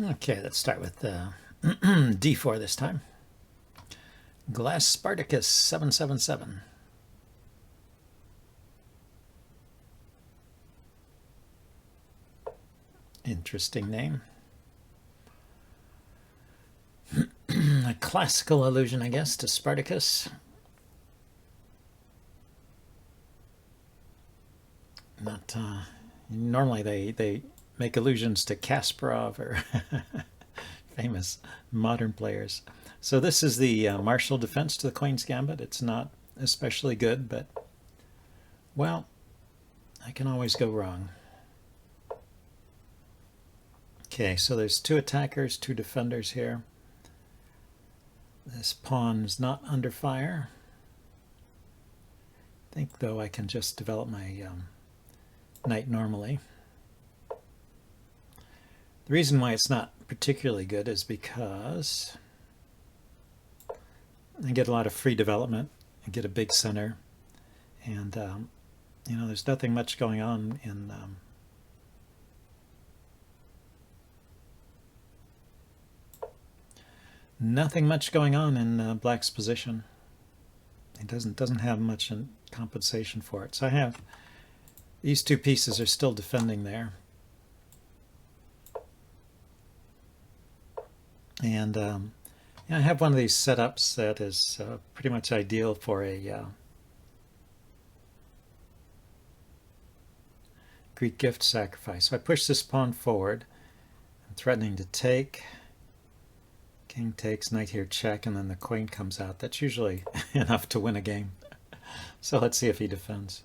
Okay, let's start with d4 this time. Glass Spartacus 777. Interesting name. A classical allusion, I guess, to Spartacus. Not normally they make allusions to Kasparov or famous modern players. So this is the martial defense to the Queen's Gambit. It's not especially good, but, well, I can always go wrong. Okay, so there's two attackers, two defenders here. This pawn is not under fire. I think, though, I can just develop my knight normally. The reason why it's not particularly good is because I get a lot of free development. I get a big center, and you know, there's nothing much going on in Black's position. It doesn't have much in compensation for it. So I have these two pieces are still defending there, and yeah, I have one of these setups that is pretty much ideal for a Greek gift sacrifice. So I push this pawn forward. I'm threatening to take. King takes, knight here, check, and then the queen comes out. That's usually enough to win a game. So let's see if he defends.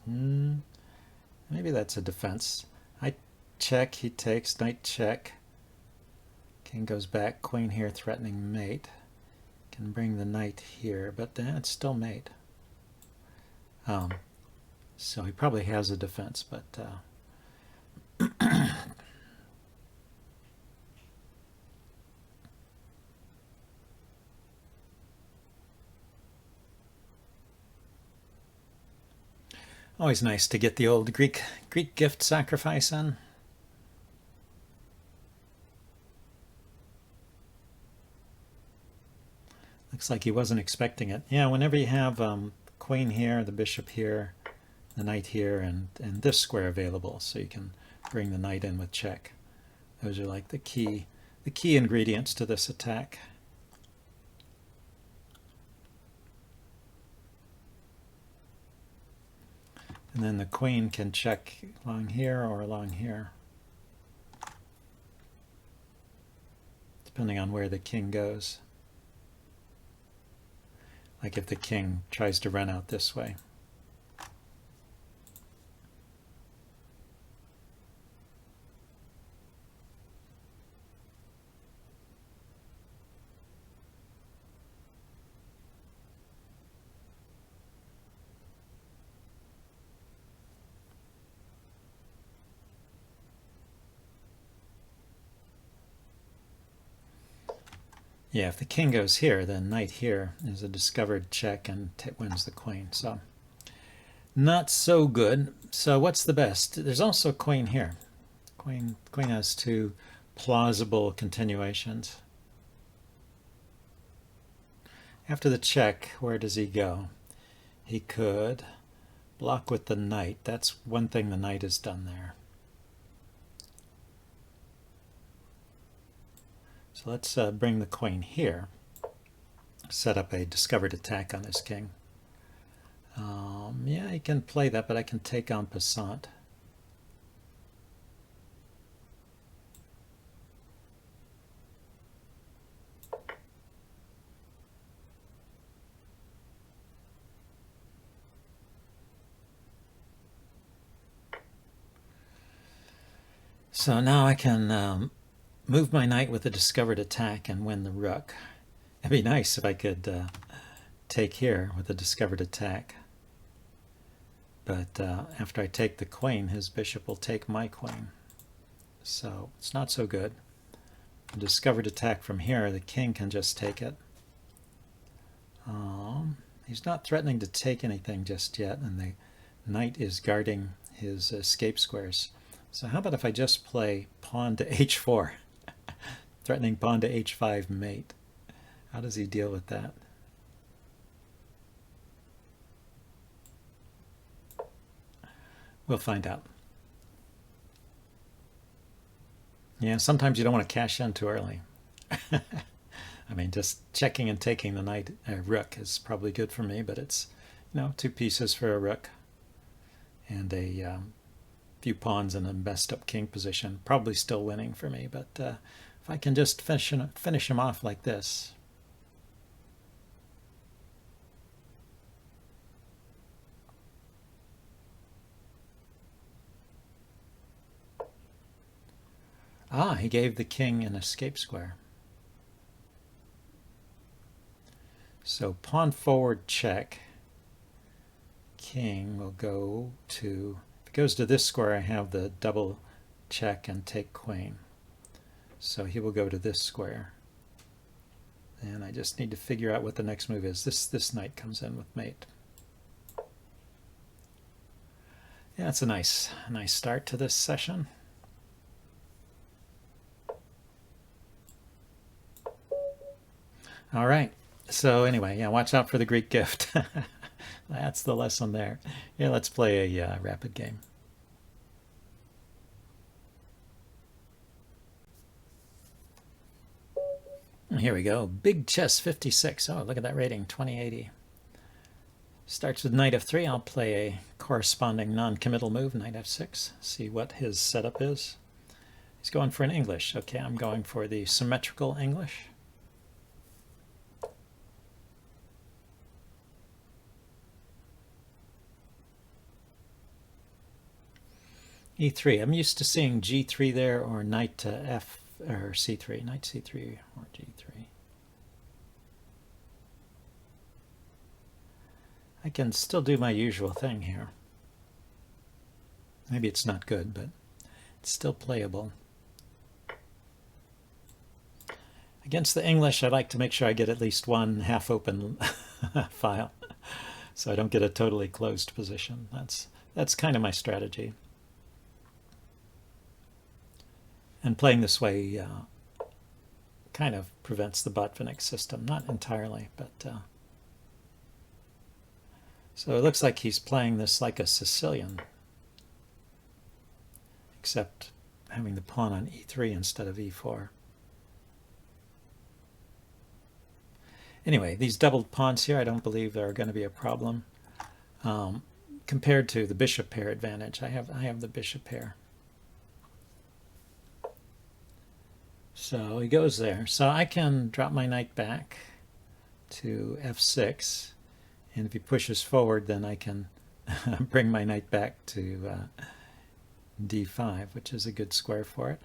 Maybe that's a defense. I check, he takes, knight check. King goes back, queen here, threatening mate. Can bring the knight here, but it's still mate. So he probably has a defense, but always nice to get the old Greek gift sacrifice in. Looks like he wasn't expecting it. Yeah, whenever you have queen here, the bishop here, the knight here, and this square available, so you can bring the knight in with check. Those are like the key ingredients to this attack. And then the queen can check along here or along here, depending on where the king goes. Like if the king tries to run out this way. Yeah, if the king goes here, then knight here is a discovered check and wins the queen. So not so good. So what's the best? There's also queen here. Queen has two plausible continuations. After the check, where does he go? He could block with the knight. That's one thing the knight has done there. So let's bring the queen here, set up a discovered attack on this king. Yeah, he can play that, but I can take en passant. So now I can move my knight with a discovered attack and win the rook. It'd be nice if I could take here with a discovered attack. But after I take the queen, his bishop will take my queen. So it's not so good. A discovered attack from here, the king can just take it. He's not threatening to take anything just yet, and the knight is guarding his escape squares. So how about if I just play pawn to h4, threatening pawn to h5 mate? How does he deal with that? We'll find out. Yeah, sometimes you don't want to cash in too early. I mean, just checking and taking the knight rook is probably good for me, but it's, you know, 2 pieces for a rook and a few pawns in a messed up king position. Probably still winning for me, but if I can just finish him off like this. Ah, he gave the king an escape square. So pawn forward check. King will go to, if it goes to this square, I have the double check and take queen. So he will go to this square. And I just need to figure out what the next move is. This knight comes in with mate. Yeah, it's a nice start to this session. All right. So anyway, yeah, watch out for the Greek gift. That's the lesson there. Yeah, let's play a rapid game. Here we go. Big Chess 56. Oh, look at that rating, 2080. Starts with knight f3. I'll play a corresponding non-committal move, knight f6. See what his setup is. He's going for an English. Okay, I'm going for the symmetrical English. e3. I'm used to seeing g3 there, or knight to f or c3, knight c3 or g3. I can still do my usual thing here. Maybe it's not good, but it's still playable. Against the English, I like to make sure I get at least one half-open file, so I don't get a totally closed position. That's kind of my strategy. And playing this way kind of prevents the Botvinnik system. Not entirely, but... So it looks like he's playing this like a Sicilian, except having the pawn on e3 instead of e4. Anyway, these doubled pawns here, I don't believe they're going to be a problem. Compared to the bishop pair advantage, I have the bishop pair. So he goes there. So I can drop my knight back to f6, and if he pushes forward, then I can bring my knight back to d5, which is a good square for it.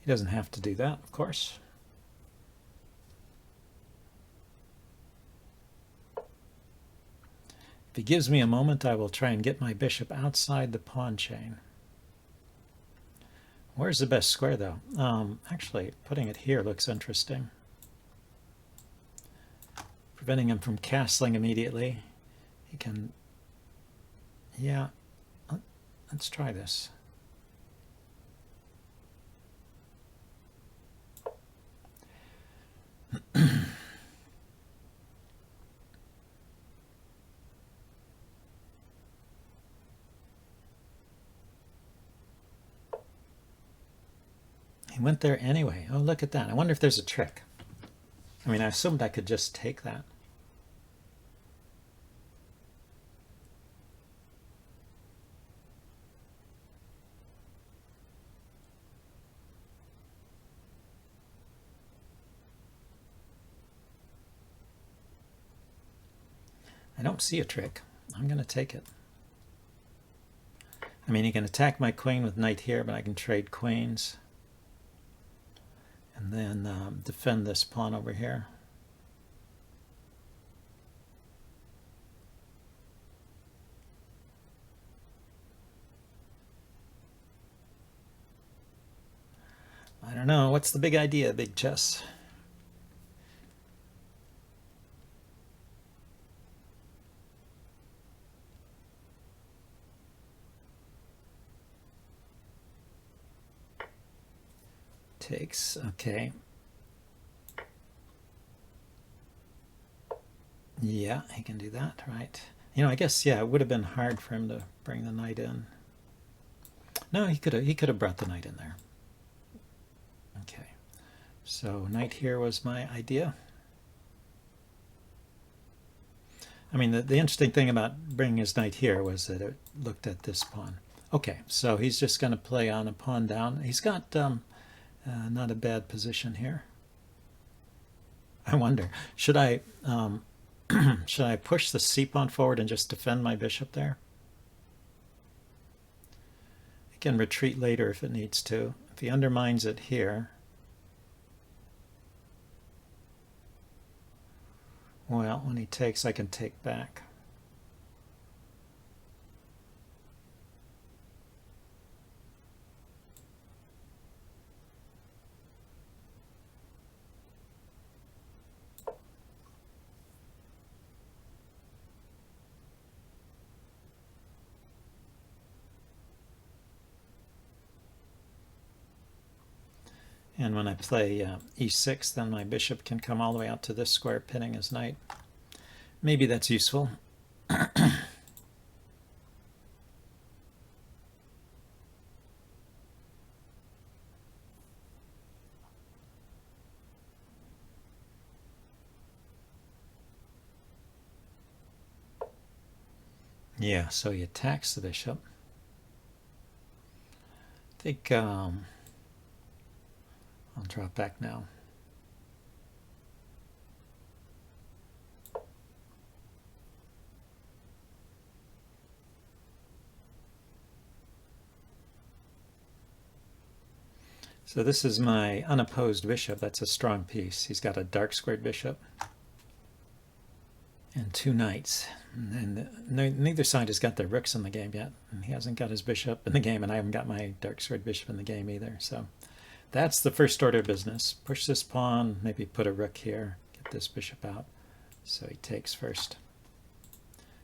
He doesn't have to do that, of course. If he gives me a moment, I will try and get my bishop outside the pawn chain. Where's the best square, though? Actually, putting it here looks interesting. Preventing him from castling immediately. He can... Yeah, let's try this. He went there anyway. Oh, look at that. I wonder if there's a trick. I mean, I assumed I could just take that. I don't see a trick. I'm going to take it. I mean, he can attack my queen with knight here, but I can trade queens. And then defend this pawn over here. I don't know. What's the big idea, Big Chess? takes. Okay. Yeah, he can do that, right? You know, I guess, yeah, it would have been hard for him to bring the knight in. No, he could have brought the knight in there. Okay. So knight here was my idea. I mean, the interesting thing about bringing his knight here was that it looked at this pawn. Okay, so he's just going to play on a pawn down. He's got not a bad position here. I wonder, should I should I push the c pawn forward and just defend my bishop there? It can retreat later if it needs to. If he undermines it here, well, when he takes, I can take back. And when I play e6, then my bishop can come all the way out to this square, pinning his knight. Maybe that's useful. Yeah, so he attacks the bishop. I think I'll drop back now. So this is my unopposed bishop. That's a strong piece. He's got a dark squared bishop and two knights. And neither side has got their rooks in the game yet. And he hasn't got his bishop in the game, and I haven't got my dark squared bishop in the game either. So that's the first order of business. Push this pawn, maybe put a rook here, get this bishop out. So he takes first.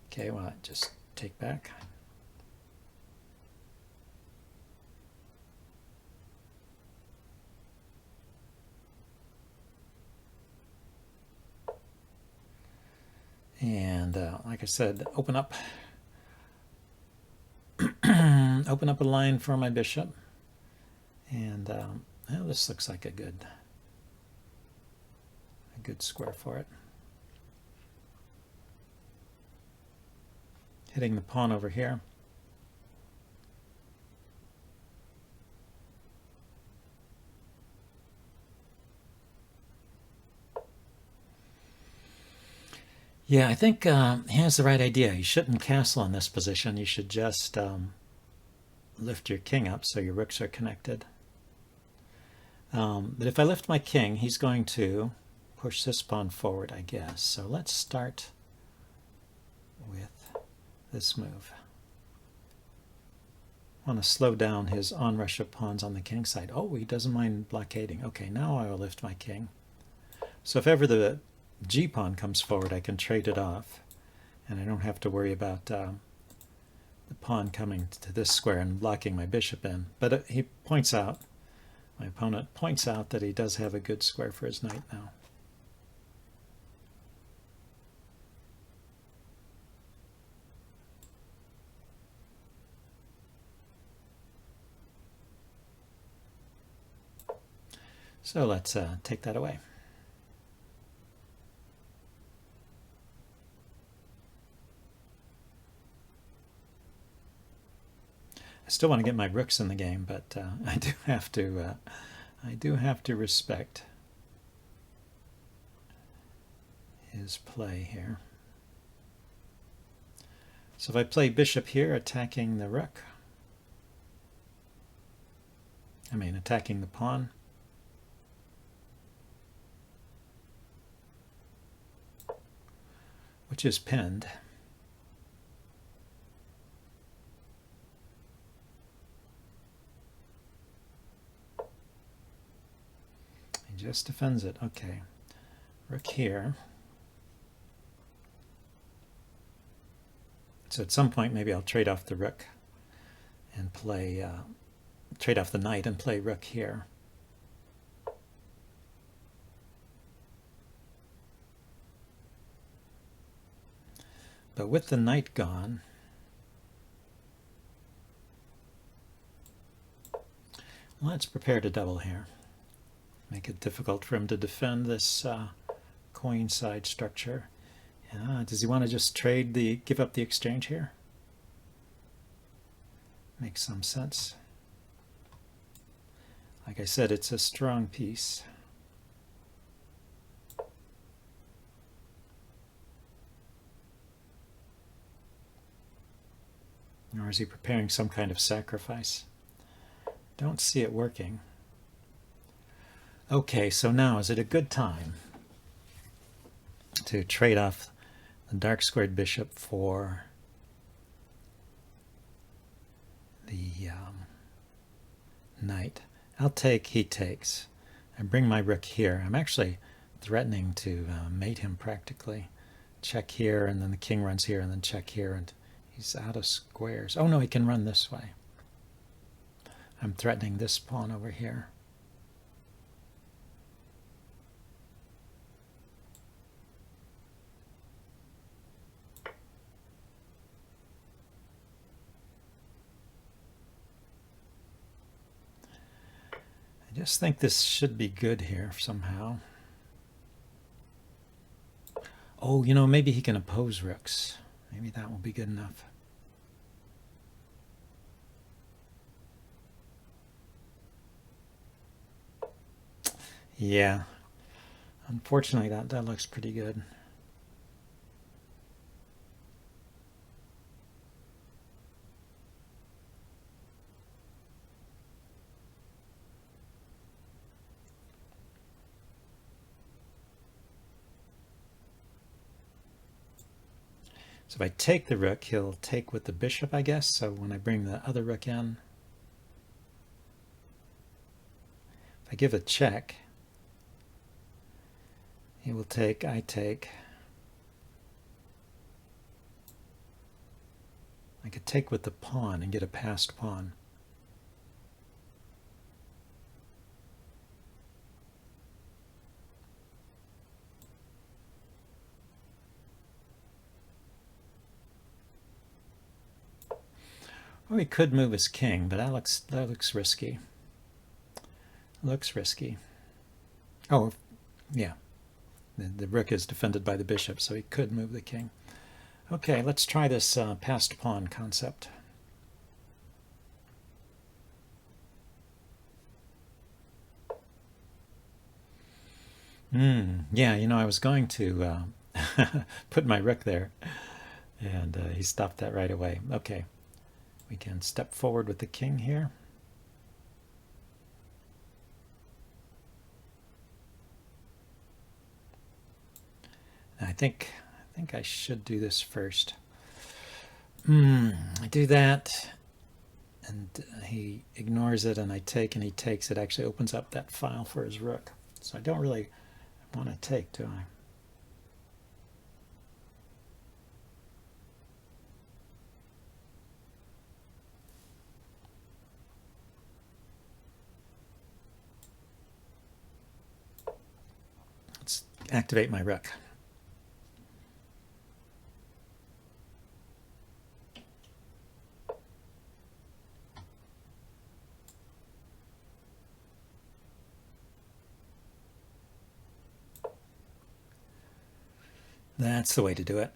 Okay, well, just take back. And like I said, open up open up a line for my bishop. And well, this looks like a good square for it. Hitting the pawn over here. Yeah, I think he has the right idea. You shouldn't castle in this position. You should just lift your king up so your rooks are connected. But if I lift my king, he's going to push this pawn forward, I guess. So let's start with this move. I want to slow down his onrush of pawns on the king side. Oh, he doesn't mind blockading. Okay, now I will lift my king. So if ever the g pawn comes forward, I can trade it off, and I don't have to worry about the pawn coming to this square and blocking my bishop in. But he points out, my opponent points out, that he does have a good square for his knight now. So let's take that away. I still want to get my rooks in the game, but I do have to respect his play here. So if I play bishop here, attacking the rook, attacking the pawn, which is pinned. He just defends it. Okay, rook here. So at some point, maybe I'll trade off the rook and play, trade off the knight and play rook here. But with the knight gone, let's prepare to double here. Make it difficult for him to defend this coin side structure. Does he want to just give up the exchange here? Makes some sense. Like I said, it's a strong piece. Or is he preparing some kind of sacrifice? Don't see it working. Okay, so now is it a good time to trade off the dark squared bishop for the knight? I'll take, he takes. I bring my rook here. I'm actually threatening to mate him practically. Check here, and then the king runs here, and then check here, and he's out of squares. Oh no, he can run this way. I'm threatening this pawn over here. I just think this should be good here somehow. Oh, you know, maybe he can oppose rooks. Maybe that will be good enough. Yeah. Unfortunately, that looks pretty good. So if I take the rook, he'll take with the bishop, I guess. So when I bring the other rook in, if I give a check, he will take, I take. I could take with the pawn and get a passed pawn. Or he could move his king, but that looks risky. Looks risky. Oh, yeah. The rook is defended by the bishop, so he could move the king. Okay, let's try this passed pawn concept. Yeah, you know, I was going to put my rook there, and he stopped that right away. Okay, we can step forward with the king here. I think I should do this first. I do that, and he ignores it, and I take, and he takes. It actually opens up that file for his rook. So I don't really want to take, do I? Let's activate my rook. That's the way to do it.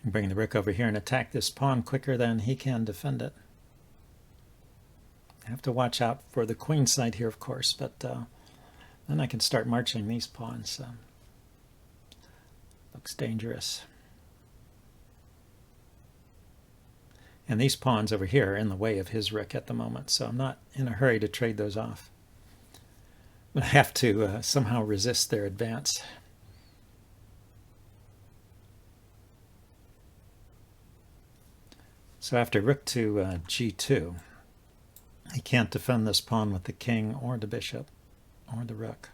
Bring the rook over here and attack this pawn quicker than he can defend it. I have to watch out for the queen side here, of course, but then I can start marching these pawns. Looks dangerous. And these pawns over here are in the way of his rook at the moment, so I'm not in a hurry to trade those off. But I have to somehow resist their advance. So after rook to g2, he can't defend this pawn with the king or the bishop or the rook.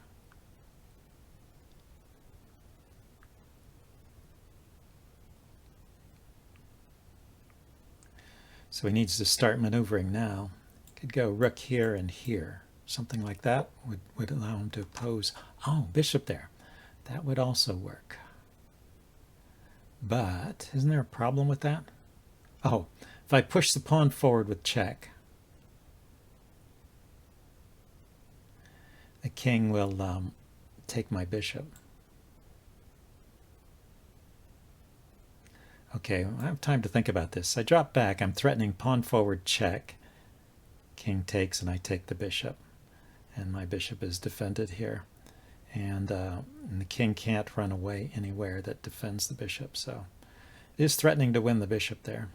So he needs to start maneuvering now. He could go rook here and here. Something like that would allow him to oppose. Oh, bishop there. That would also work. But isn't there a problem with that? Oh, if I push the pawn forward with check, the king will take my bishop. Okay, I have time to think about this. I drop back. I'm threatening pawn forward check. King takes, and I take the bishop. And my bishop is defended here. And the king can't run away anywhere that defends the bishop. So it is threatening to win the bishop there.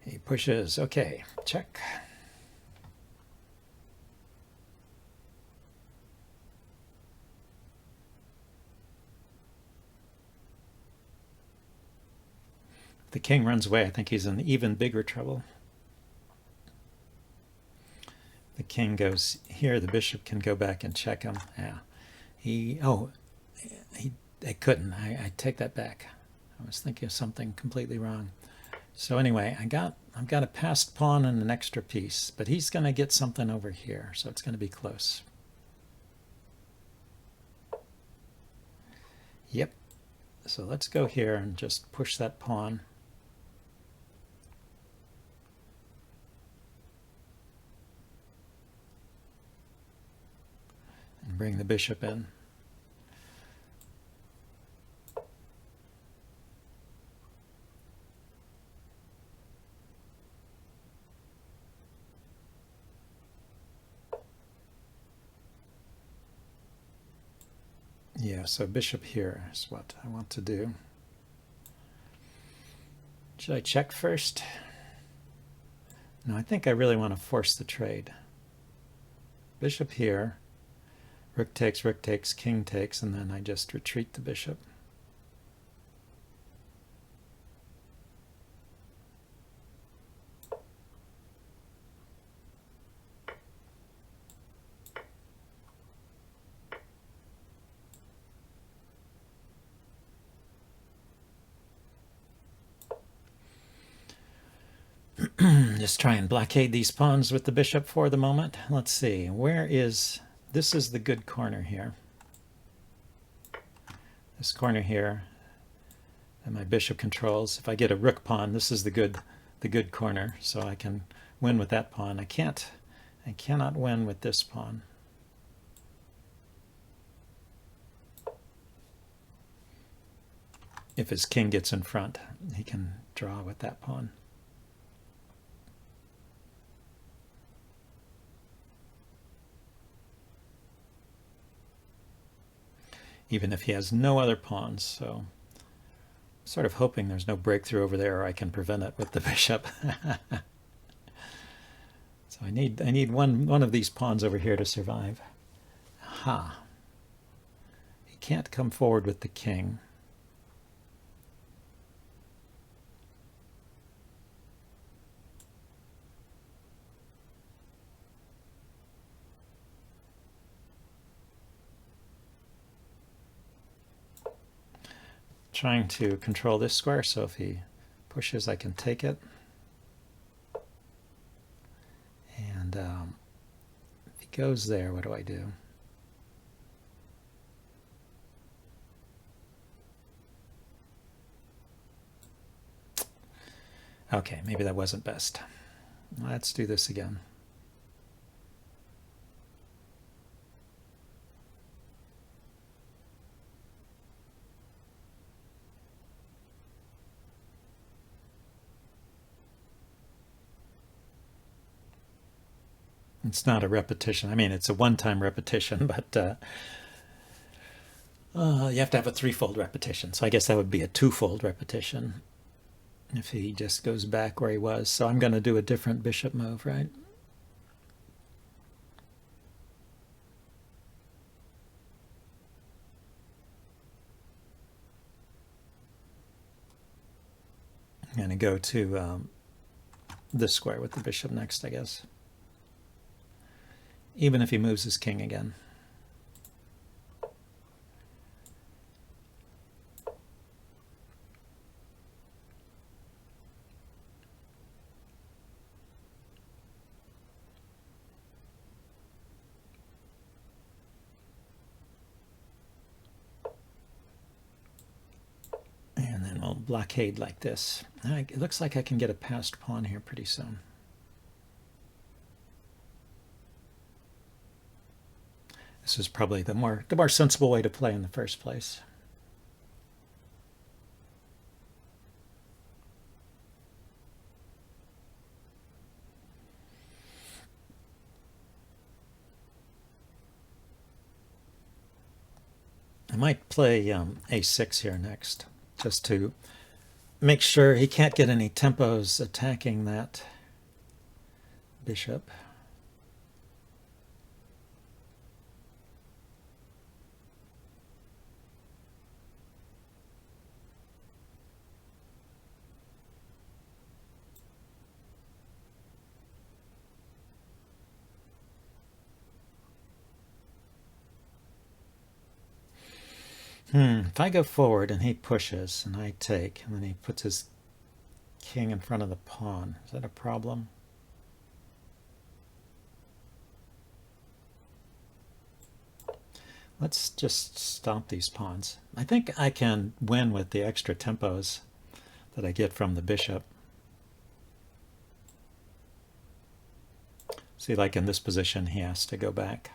He pushes. Okay, check. If the king runs away, I think he's in even bigger trouble. The king goes here. The bishop can go back and check him. Yeah, I couldn't. I take that back. I was thinking of something completely wrong. So anyway, I've got a passed pawn and an extra piece, but he's going to get something over here, so it's going to be close. Yep. So let's go here and just push that pawn. And bring the bishop in. Yeah, so bishop here is what I want to do. Should I check first? No, I think I really want to force the trade. Bishop here, rook takes, king takes, and then I just retreat the bishop. Just try and blockade these pawns with the bishop for the moment. Let's see, this is the good corner here. This corner here that my bishop controls. If I get a rook pawn, this is the good corner, so I can win with that pawn. I cannot win with this pawn. If his king gets in front, he can draw with that pawn. Even if he has no other pawns, so I'm sort of hoping there's no breakthrough over there, or I can prevent it with the bishop. So I need one of these pawns over here to survive. Aha. He can't come forward with the king. Trying to control this square, so if he pushes, I can take it. And if he goes there, what do I do? Okay, maybe that wasn't best. Let's do this again. It's not a repetition. I mean, it's a one-time repetition, but you have to have a threefold repetition. So I guess that would be a twofold repetition if he just goes back where he was. So I'm going to do a different bishop move, right? and go to this square with the bishop next, I guess. Even if he moves his king again. And then we'll blockade like this. It looks like I can get a passed pawn here pretty soon. This is probably the more sensible way to play in the first place. I might play a6 here next, just to make sure he can't get any tempos attacking that bishop. If I go forward and he pushes and I take, and then he puts his king in front of the pawn, is that a problem? Let's just stomp these pawns. I think I can win with the extra tempos that I get from the bishop. See, like in this position, he has to go back.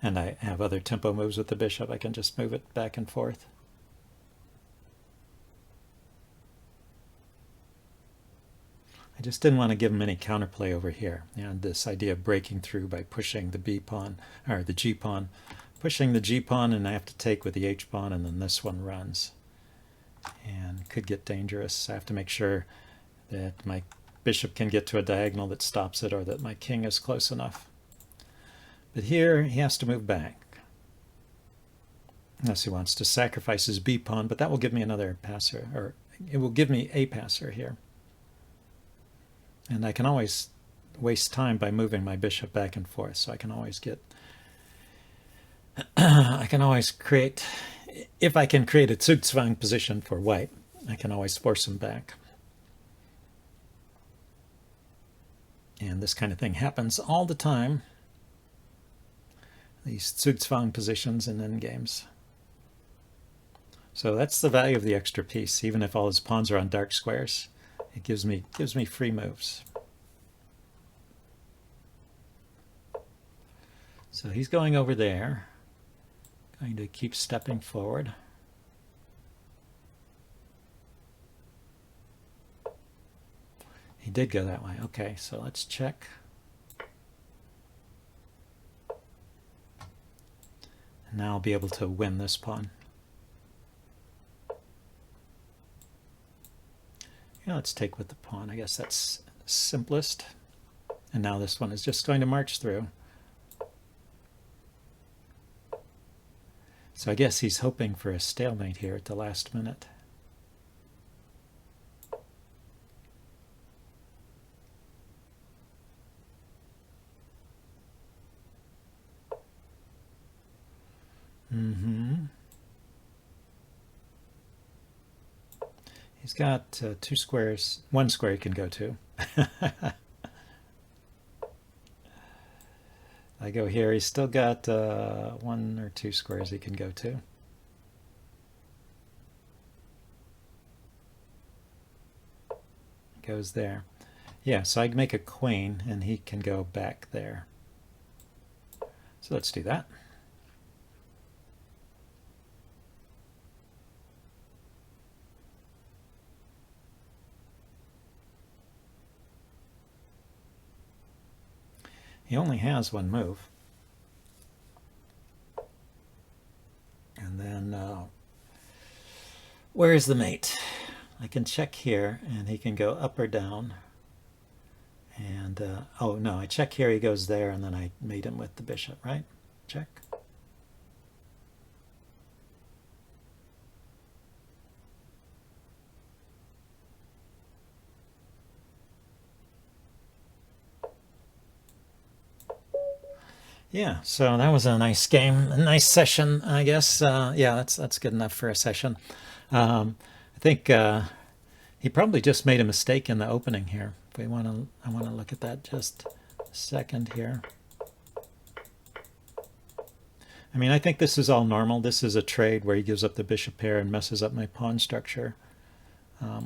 And I have other tempo moves with the bishop. I can just move it back and forth. I just didn't want to give him any counterplay over here. And this idea of breaking through by pushing the B pawn, or the G pawn, pushing the G pawn, and I have to take with the H pawn, and then this one runs. And could get dangerous. I have to make sure that my bishop can get to a diagonal that stops it, or that my king is close enough. But here he has to move back, unless he wants to sacrifice his B pawn, but that will give me another passer, or it will give me a passer here. And I can always waste time by moving my bishop back and forth, so I can always get, I can always create, if I can create a Zugzwang position for white, I can always force him back. And this kind of thing happens all the time. These Zugzwang positions in endgames. So that's the value of the extra piece. Even if all his pawns are on dark squares, it gives me free moves. So he's going over there, going to keep stepping forward. He did go that way. Okay, so let's check. Now I'll be able to win this pawn. Yeah, let's take with the pawn. I guess that's simplest. And now this one is just going to march through. So I guess he's hoping for a stalemate here at the last minute. He's got two squares, one square he can go to. I go here, he's still got one or two squares he can go to. Goes there. Yeah, so I can make a queen and he can go back there. So let's do that. He only has one move. And then, where is the mate? I can check here, and he can go up or down. And, oh no, I check here, he goes there, and then I mate him with the bishop, right? Check. Yeah, so that was a nice game, a nice session, I guess. Yeah, that's good enough for a session. I think he probably just made a mistake in the opening here. If we want to, I want to look at that just a second here. I mean, I think this is all normal. This is a trade where he gives up the bishop pair and messes up my pawn structure. I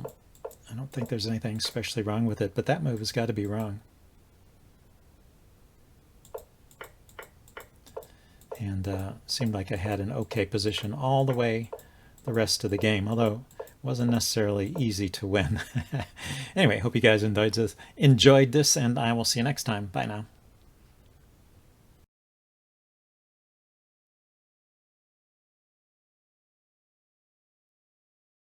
don't think there's anything especially wrong with it, but that move has got to be wrong. And seemed like I had an okay position all the way the rest of the game, although it wasn't necessarily easy to win. Anyway, hope you guys enjoyed this, and I will see you next time. Bye now.